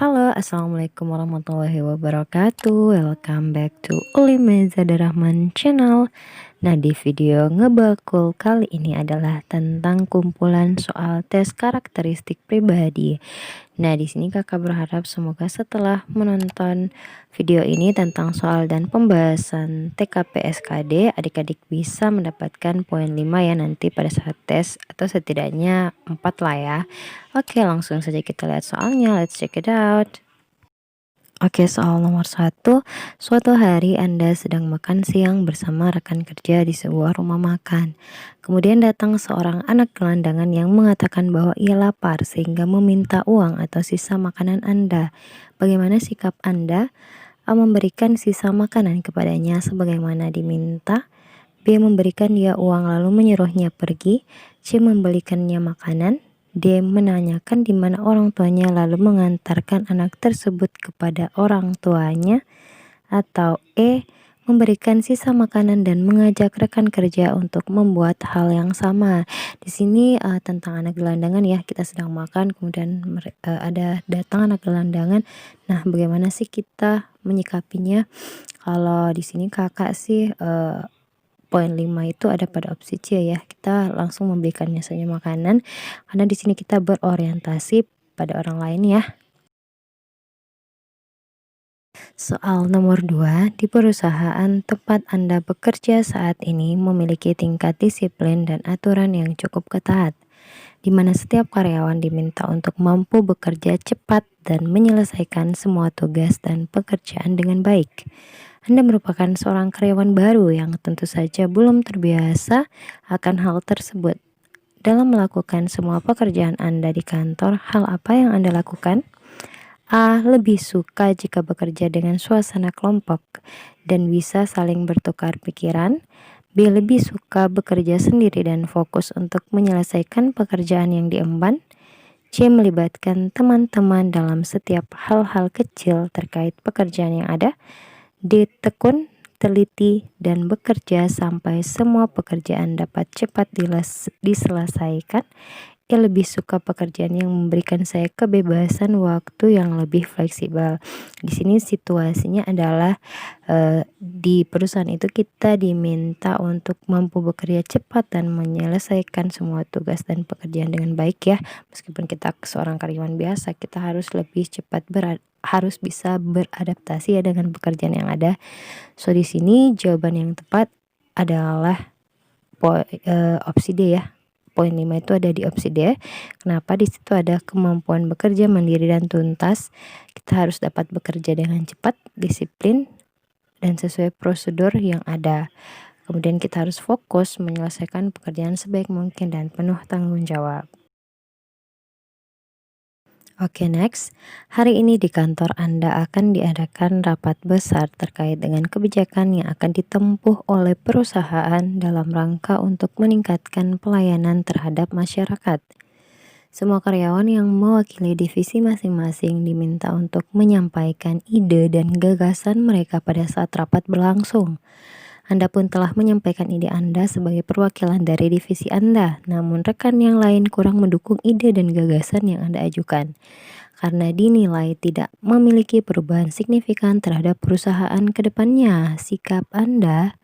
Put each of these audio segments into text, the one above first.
Halo, assalamualaikum warahmatullahi wabarakatuh. Welcome back to Ulime Zadarahman channel. Nah, di video ngebakul kali ini adalah tentang kumpulan soal tes karakteristik pribadi. Nah, di sini Kakak berharap semoga setelah menonton video ini tentang soal dan pembahasan TKP-SKD, adik-adik bisa mendapatkan poin 5 ya nanti pada saat tes, atau setidaknya 4 lah ya. Oke, langsung saja kita lihat soalnya. Let's check it out. Oke, soal nomor 1. Suatu hari Anda sedang makan siang bersama rekan kerja di sebuah rumah makan. Kemudian datang seorang anak gelandangan yang mengatakan bahwa ia lapar sehingga meminta uang atau sisa makanan Anda. Bagaimana sikap Anda? A. Memberikan sisa makanan kepadanya sebagaimana diminta. B. Memberikan dia uang lalu menyuruhnya pergi. C. Membelikannya makanan. D. Menanyakan di mana orang tuanya lalu mengantarkan anak tersebut kepada orang tuanya. Atau E. Memberikan sisa makanan dan mengajak rekan kerja untuk membuat hal yang sama. Di sini tentang anak gelandangan ya, kita sedang makan kemudian ada datang anak gelandangan. Nah, bagaimana sih kita menyikapinya? Kalau di sini kakak sih poin 5 itu ada pada opsi C ya. Kita langsung memberikannya saja makanan karena di sini kita berorientasi pada orang lain ya. Soal nomor 2, di perusahaan tempat Anda bekerja saat ini memiliki tingkat disiplin dan aturan yang cukup ketat, di mana setiap karyawan diminta untuk mampu bekerja cepat dan menyelesaikan semua tugas dan pekerjaan dengan baik. Anda merupakan seorang karyawan baru yang tentu saja belum terbiasa akan hal tersebut. Dalam melakukan semua pekerjaan Anda di kantor, hal apa yang Anda lakukan? A. Lebih suka jika bekerja dengan suasana kelompok dan bisa saling bertukar pikiran. B. Lebih suka bekerja sendiri dan fokus untuk menyelesaikan pekerjaan yang diemban. C. Melibatkan teman-teman dalam setiap hal-hal kecil terkait pekerjaan yang ada. D. Tekun, teliti, dan bekerja sampai semua pekerjaan dapat cepat diselesaikan. E. Lebih suka pekerjaan yang memberikan saya kebebasan waktu yang lebih fleksibel. Di sini situasinya adalah di perusahaan itu kita diminta untuk mampu bekerja cepat dan menyelesaikan semua tugas dan pekerjaan dengan baik ya. Meskipun kita seorang karyawan biasa, kita harus lebih cepat harus bisa beradaptasi ya dengan pekerjaan yang ada. So di sini jawaban yang tepat adalah opsi D ya. Poin 5 itu ada di opsi D. Kenapa? Di situ ada kemampuan bekerja mandiri dan tuntas. Kita harus dapat bekerja dengan cepat, disiplin, dan sesuai prosedur yang ada. Kemudian kita harus fokus menyelesaikan pekerjaan sebaik mungkin dan penuh tanggung jawab. Oke, next. Hari ini di kantor Anda akan diadakan rapat besar terkait dengan kebijakan yang akan ditempuh oleh perusahaan dalam rangka untuk meningkatkan pelayanan terhadap masyarakat. Semua karyawan yang mewakili divisi masing-masing diminta untuk menyampaikan ide dan gagasan mereka pada saat rapat berlangsung. Anda pun telah menyampaikan ide Anda sebagai perwakilan dari divisi Anda, namun rekan yang lain kurang mendukung ide dan gagasan yang Anda ajukan karena dinilai tidak memiliki perubahan signifikan terhadap perusahaan ke depannya. Sikap Anda: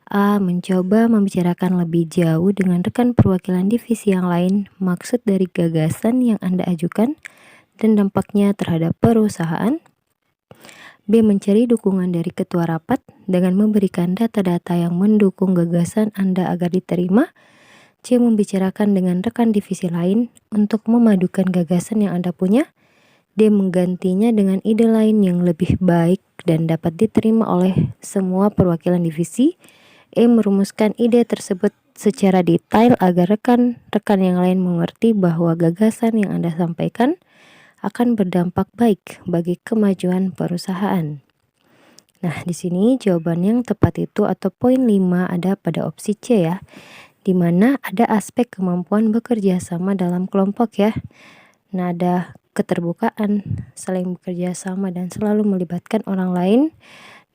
A. Mencoba membicarakan lebih jauh dengan rekan perwakilan divisi yang lain maksud dari gagasan yang Anda ajukan dan dampaknya terhadap perusahaan. B. Mencari dukungan dari ketua rapat dengan memberikan data-data yang mendukung gagasan Anda agar diterima. C. Membicarakan dengan rekan divisi lain untuk memadukan gagasan yang Anda punya. D. Menggantinya dengan ide lain yang lebih baik dan dapat diterima oleh semua perwakilan divisi. E. Merumuskan ide tersebut secara detail agar rekan-rekan yang lain mengerti bahwa gagasan yang Anda sampaikan akan berdampak baik bagi kemajuan perusahaan. Nah, di sini jawaban yang tepat itu atau poin 5 ada pada opsi C ya, di mana ada aspek kemampuan bekerja sama dalam kelompok ya. Nah, ada keterbukaan, saling bekerja sama dan selalu melibatkan orang lain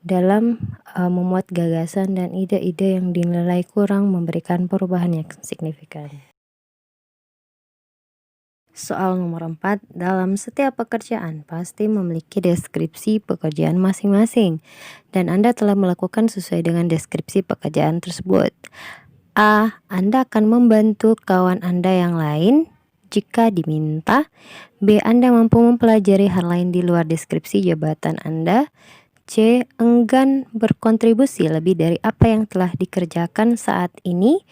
dalam memuat gagasan dan ide-ide yang dinilai kurang memberikan perubahan yang signifikan. Soal nomor 4, dalam setiap pekerjaan pasti memiliki deskripsi pekerjaan masing-masing dan Anda telah melakukan sesuai dengan deskripsi pekerjaan tersebut. A. Anda akan membantu kawan Anda yang lain jika diminta. B. Anda mampu mempelajari hal lain di luar deskripsi jabatan Anda. C. Enggan berkontribusi lebih dari apa yang telah dikerjakan saat ini.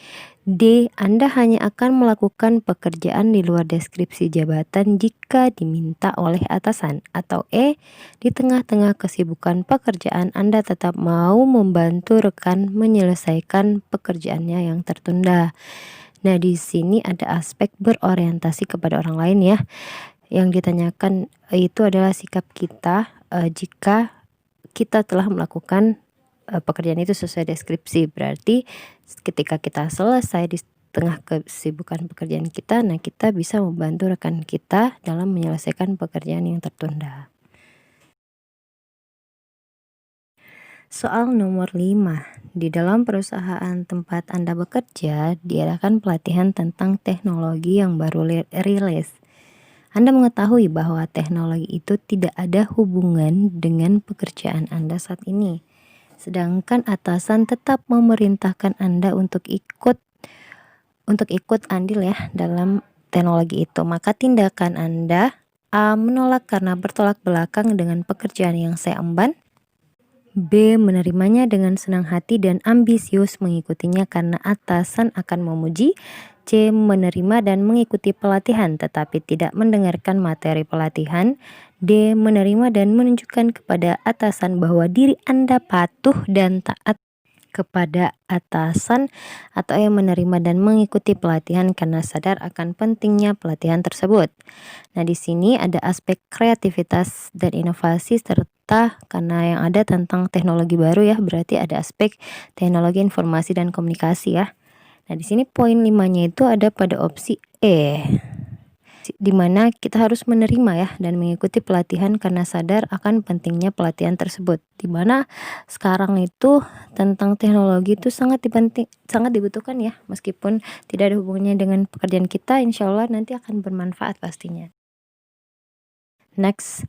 D. Anda hanya akan melakukan pekerjaan di luar deskripsi jabatan jika diminta oleh atasan. Atau E. Di tengah-tengah kesibukan pekerjaan Anda tetap mau membantu rekan menyelesaikan pekerjaannya yang tertunda. Nah, di sini ada aspek berorientasi kepada orang lain ya. Yang ditanyakan itu adalah sikap kita jika kita telah melakukan pekerjaan itu sesuai deskripsi. Berarti ketika kita selesai di tengah kesibukan pekerjaan kita, nah kita bisa membantu rekan kita dalam menyelesaikan pekerjaan yang tertunda. Soal nomor 5. Di dalam perusahaan tempat Anda bekerja, diadakan pelatihan tentang teknologi yang baru rilis. Anda mengetahui bahwa teknologi itu tidak ada hubungan dengan pekerjaan Anda saat ini. Sedangkan atasan tetap memerintahkan Anda untuk ikut andil ya dalam teknologi itu. Maka tindakan Anda A. Menolak karena bertolak belakang dengan pekerjaan yang saya emban. B. Menerimanya dengan senang hati dan ambisius mengikutinya karena atasan akan memuji. C. Menerima dan mengikuti pelatihan tetapi tidak mendengarkan materi pelatihan. D. Menerima dan menunjukkan kepada atasan bahwa diri Anda patuh dan taat kepada atasan. Atau yang menerima dan mengikuti pelatihan karena sadar akan pentingnya pelatihan tersebut. Nah, di sini ada aspek kreativitas dan inovasi serta karena yang ada tentang teknologi baru ya, berarti ada aspek teknologi informasi dan komunikasi ya. Nah, di sini poin 5-nya itu ada pada opsi E, di mana kita harus menerima ya dan mengikuti pelatihan karena sadar akan pentingnya pelatihan tersebut. Di mana sekarang itu tentang teknologi itu sangat dibutuhkan ya, meskipun tidak ada hubungannya dengan pekerjaan kita, insya Allah nanti akan bermanfaat pastinya. Next,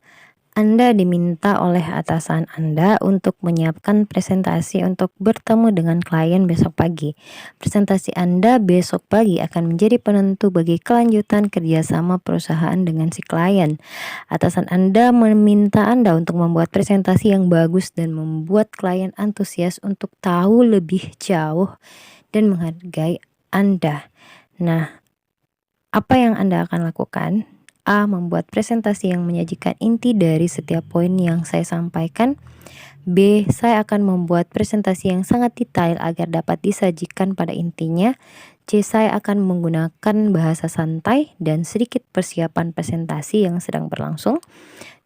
Anda diminta oleh atasan Anda untuk menyiapkan presentasi untuk bertemu dengan klien besok pagi. Presentasi Anda besok pagi akan menjadi penentu bagi kelanjutan kerjasama perusahaan dengan si klien. Atasan Anda meminta Anda untuk membuat presentasi yang bagus dan membuat klien antusias untuk tahu lebih jauh dan menghargai Anda. Nah, apa yang Anda akan lakukan? A. Membuat presentasi yang menyajikan inti dari setiap poin yang saya sampaikan. B. Saya akan membuat presentasi yang sangat detail agar dapat disajikan pada intinya. C. Saya akan menggunakan bahasa santai dan sedikit persiapan presentasi yang sedang berlangsung.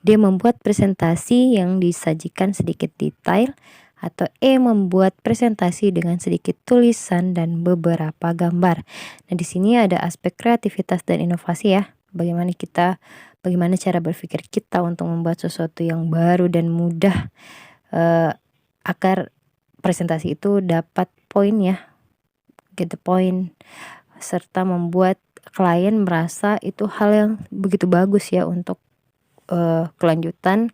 D. Membuat presentasi yang disajikan sedikit detail. Atau E. Membuat presentasi dengan sedikit tulisan dan beberapa gambar. Nah, di sini ada aspek kreativitas dan inovasi ya. Bagaimana cara berpikir kita untuk membuat sesuatu yang baru dan mudah agar presentasi itu dapat poin ya, get the point, serta membuat klien merasa itu hal yang begitu bagus ya untuk kelanjutan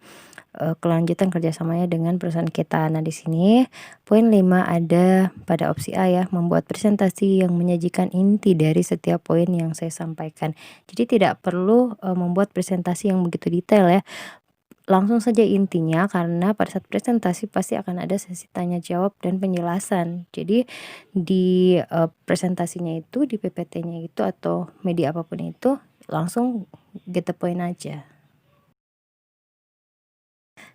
kerjasamanya dengan perusahaan kita. Nah, di sini poin 5 ada pada opsi A ya, membuat presentasi yang menyajikan inti dari setiap poin yang saya sampaikan. Jadi tidak perlu membuat presentasi yang begitu detail ya. Langsung saja intinya karena pada saat presentasi pasti akan ada sesi tanya jawab dan penjelasan. Jadi di presentasinya itu, di PPT-nya itu atau media apapun itu langsung get the point aja.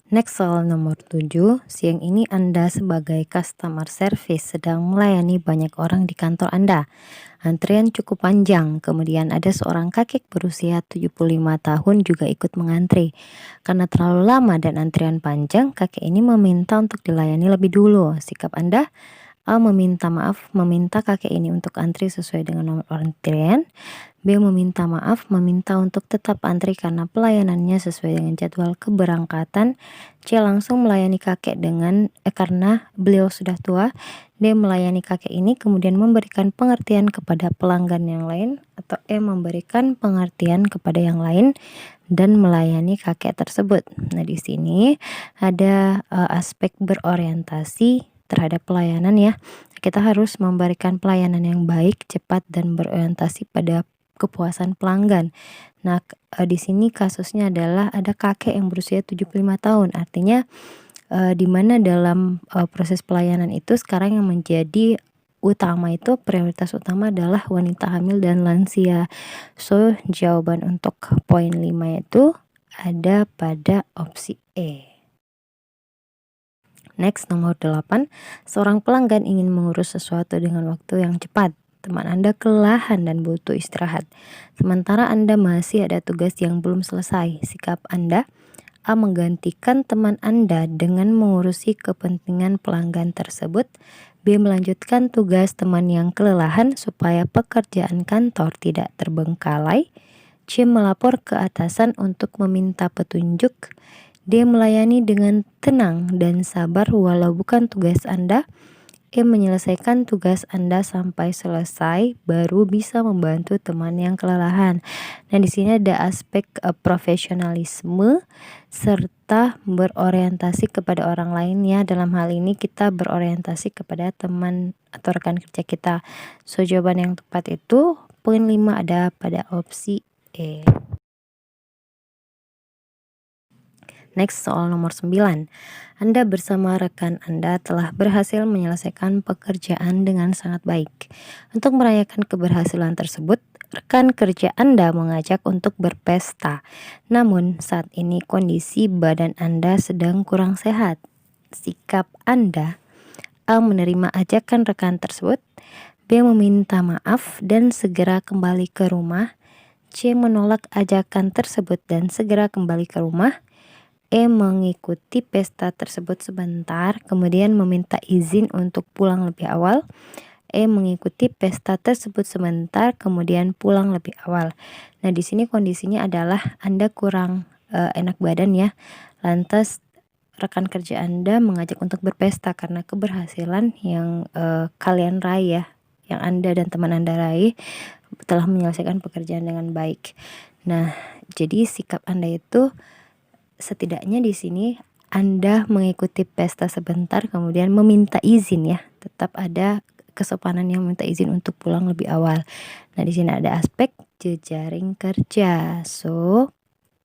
Next, soal nomor 7. Siang ini Anda sebagai customer service sedang melayani banyak orang di kantor Anda. Antrian cukup panjang, kemudian ada seorang kakek berusia 75 tahun juga ikut mengantri. Karena terlalu lama dan antrian panjang, kakek ini meminta untuk dilayani lebih dulu. Sikap Anda? A. Meminta maaf, meminta kakek ini untuk antri sesuai dengan nomor antrian. B. Meminta maaf, meminta untuk tetap antri karena pelayanannya sesuai dengan jadwal keberangkatan. C. Langsung melayani kakek karena beliau sudah tua. D. Melayani kakek ini kemudian memberikan pengertian kepada pelanggan yang lain. Atau E. Memberikan pengertian kepada yang lain dan melayani kakek tersebut. Nah, di sini ada aspek berorientasi terhadap pelayanan ya. Kita harus memberikan pelayanan yang baik, cepat, dan berorientasi pada kepuasan pelanggan. Nah, di sini kasusnya adalah ada kakek yang berusia 75 tahun. Artinya di mana dalam proses pelayanan itu sekarang yang menjadi utama itu prioritas utama adalah wanita hamil dan lansia. So, jawaban untuk poin 5 itu ada pada opsi E. Next, nomor 8. Seorang pelanggan ingin mengurus sesuatu dengan waktu yang cepat. Teman Anda kelelahan dan butuh istirahat. Sementara Anda masih ada tugas yang belum selesai. Sikap Anda: A. Menggantikan teman Anda dengan mengurusi kepentingan pelanggan tersebut. B. Melanjutkan tugas teman yang kelelahan supaya pekerjaan kantor tidak terbengkalai. C. Melapor ke atasan untuk meminta petunjuk. D. Melayani dengan tenang dan sabar walau bukan tugas Anda. E. Menyelesaikan tugas Anda sampai selesai baru bisa membantu teman yang kelelahan. Nah, di sini ada aspek profesionalisme serta berorientasi kepada orang lain ya. Dalam hal ini kita berorientasi kepada teman atau rekan kerja kita. So, jawaban yang tepat itu poin 5 ada pada opsi E. Next, soal nomor 9. Anda bersama rekan Anda telah berhasil menyelesaikan pekerjaan dengan sangat baik. Untuk merayakan keberhasilan tersebut, rekan kerja Anda mengajak untuk berpesta. Namun, saat ini kondisi badan Anda sedang kurang sehat. Sikap Anda: A. Menerima ajakan rekan tersebut. B. Meminta maaf dan segera kembali ke rumah. C. Menolak ajakan tersebut dan segera kembali ke rumah. E. Mengikuti pesta tersebut sebentar, kemudian meminta izin untuk pulang lebih awal. E. Mengikuti pesta tersebut sebentar, kemudian pulang lebih awal. Nah, di sini kondisinya adalah Anda kurang enak badan ya. Lantas rekan kerja Anda mengajak untuk berpesta karena keberhasilan yang kalian raih ya, yang Anda dan teman Anda raih telah menyelesaikan pekerjaan dengan baik. Nah, jadi sikap Anda itu setidaknya di sini Anda mengikuti pesta sebentar kemudian meminta izin ya. Tetap ada kesopanan yang minta izin untuk pulang lebih awal. Nah, di sini ada aspek jejaring kerja. So,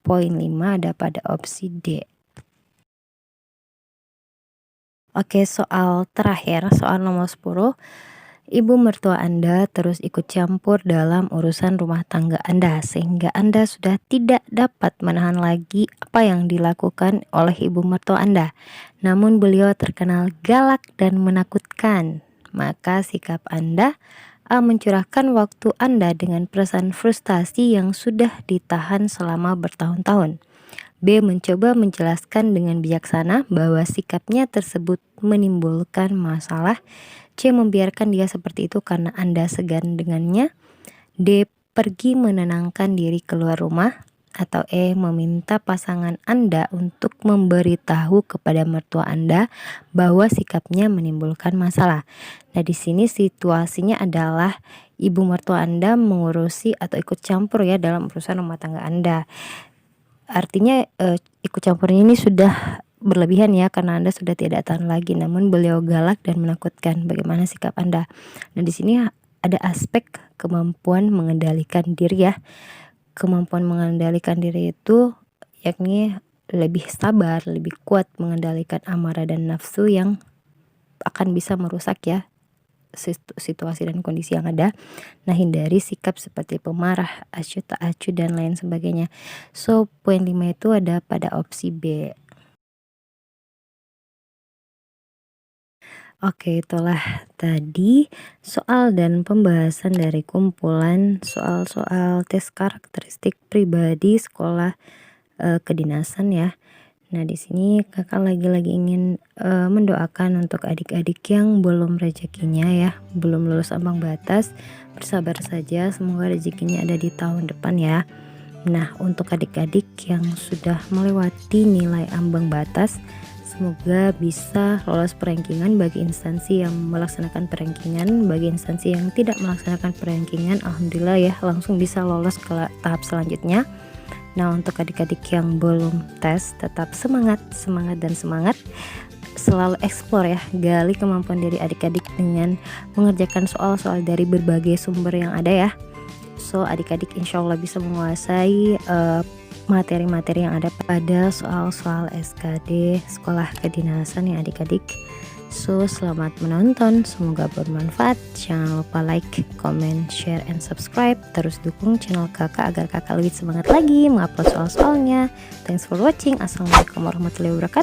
poin 5 ada pada opsi D. Oke, soal terakhir, soal nomor 10. Ibu mertua Anda terus ikut campur dalam urusan rumah tangga Anda sehingga Anda sudah tidak dapat menahan lagi apa yang dilakukan oleh ibu mertua Anda. Namun beliau terkenal galak dan menakutkan. Maka sikap Anda: A. Mencurahkan waktu Anda dengan perasaan frustasi yang sudah ditahan selama bertahun-tahun. B. Mencoba menjelaskan dengan bijaksana bahwa sikapnya tersebut menimbulkan masalah. C. Membiarkan dia seperti itu karena Anda segan dengannya. D. Pergi menenangkan diri keluar rumah. Atau E. Meminta pasangan Anda untuk memberitahu kepada mertua Anda bahwa sikapnya menimbulkan masalah. Nah, di sini situasinya adalah ibu mertua Anda mengurusi atau ikut campur ya dalam urusan rumah tangga Anda. Artinya ikut campurnya ini sudah berlebihan ya karena Anda sudah tidak tahan lagi, namun beliau galak dan menakutkan. Bagaimana sikap Anda? Nah, di sini ada aspek kemampuan mengendalikan diri ya. Kemampuan mengendalikan diri itu yakni lebih sabar, lebih kuat mengendalikan amarah dan nafsu yang akan bisa merusak ya situasi dan kondisi yang ada. Nah, hindari sikap seperti pemarah, acuh tak acuh dan lain sebagainya. So, poin 5 itu ada pada opsi B. Oke, itulah tadi soal dan pembahasan dari kumpulan soal-soal tes karakteristik pribadi sekolah kedinasan ya. Nah, di sini Kakak lagi-lagi ingin, mendoakan untuk adik-adik yang belum rezekinya ya, belum lulus ambang batas, bersabar saja semoga rezekinya ada di tahun depan ya. Nah, untuk adik-adik yang sudah melewati nilai ambang batas, semoga bisa lolos perankingan bagi instansi yang melaksanakan perankingan, bagi instansi yang tidak melaksanakan perankingan, alhamdulillah ya langsung bisa lolos ke tahap selanjutnya. Nah, untuk adik-adik yang belum tes, tetap semangat, semangat dan semangat. Selalu eksplor ya, gali kemampuan dari adik-adik dengan mengerjakan soal-soal dari berbagai sumber yang ada ya. So, adik-adik insya Allah bisa menguasai materi-materi yang ada pada soal-soal SKD sekolah kedinasan ya adik-adik. So, selamat menonton, semoga bermanfaat. Jangan lupa like, comment, share, and subscribe. Terus dukung channel kakak agar kakak lebih semangat lagi mengupload soal-soalnya. Thanks for watching. Assalamualaikum warahmatullahi wabarakatuh.